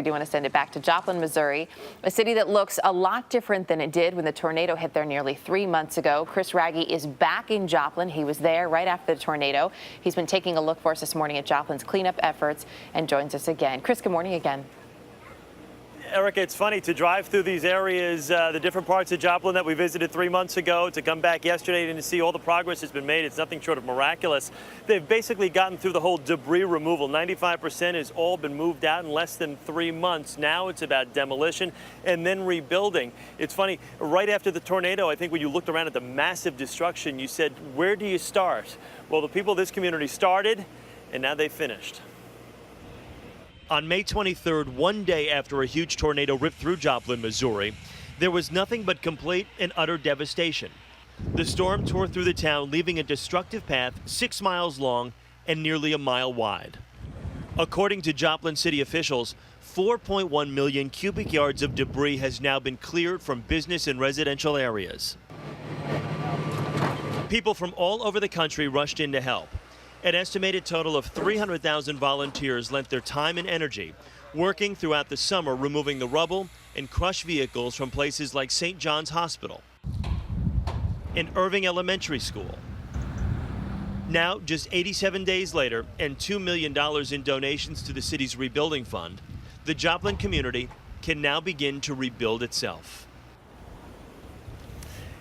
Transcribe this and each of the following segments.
do want to send it back to Joplin, Missouri, a city that looks a lot different than it did when the tornado hit there nearly 3 months ago. Chris Wragge is back in Joplin. He was there right after the tornado. He's been taking a look for us this morning at Joplin's cleanup efforts and joins us again. Chris, good morning again. Erica, it's funny to drive through these areas, the different parts of Joplin that we visited 3 months ago, to come back yesterday and to see all the progress that's been made. It's nothing short of miraculous. They've basically gotten through the whole debris removal. 95% has all been moved out in less than 3 months. Now it's about demolition and then rebuilding. It's funny, right after the tornado, I think when you looked around at the massive destruction, you said, where do you start? Well, the people of this community started, and now they've finished. On May 23rd, one day after a huge tornado ripped through Joplin, Missouri, there was nothing but complete and utter devastation. The storm tore through the town, leaving a destructive path 6 miles long and nearly a mile wide. According to Joplin city officials, 4.1 million cubic yards of debris has now been cleared from business and residential areas. People from all over the country rushed in to help. An estimated total of 300,000 volunteers lent their time and energy, working throughout the summer removing the rubble and crushed vehicles from places like St. John's Hospital and Irving Elementary School. Now, just 87 days later and $2 million in donations to the city's rebuilding fund, the Joplin community can now begin to rebuild itself.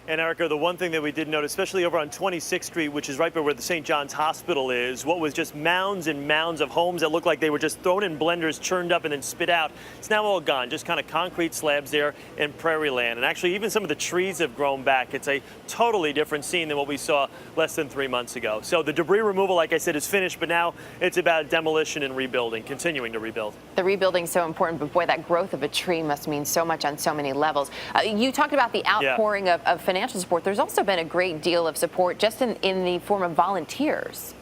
And Erica, the one thing that we did note, especially over on 26th Street, which is right by where the St. John's Hospital is, what was just mounds and mounds of homes that looked like they were just thrown in blenders, churned up, and then spit out. It's now all gone, just kind of concrete slabs there in prairie land. And actually, even some of the trees have grown back. It's a totally different scene than what we saw less than 3 months ago. So the debris removal, like I said, is finished, but now it's about demolition and rebuilding, continuing to rebuild. The rebuilding is so important, but boy, that growth of a tree must mean so much on so many levels. You talked about the outpouring of financial support. There's also been a great deal of support just in the form of volunteers.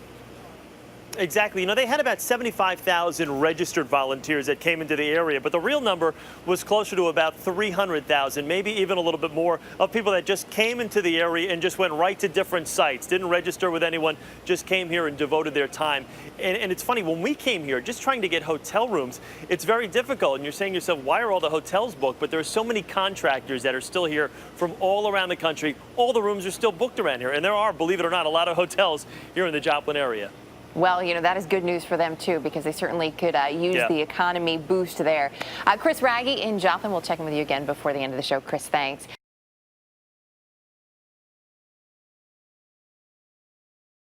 Exactly. You know, they had about 75,000 registered volunteers that came into the area, but the real number was closer to about 300,000, maybe even a little bit more, of people that just came into the area and just went right to different sites, didn't register with anyone, just came here and devoted their time. And it's funny, when we came here, just trying to get hotel rooms, it's very difficult. And you're saying to yourself, why are all the hotels booked? But there are so many contractors that are still here from all around the country. All the rooms are still booked around here. And there are, believe it or not, a lot of hotels here in the Joplin area. Well, you know, that is good news for them, too, because they certainly could use the economy boost there. Chris Wragge in Joplin. We'll check in with you again before the end of the show. Chris, thanks.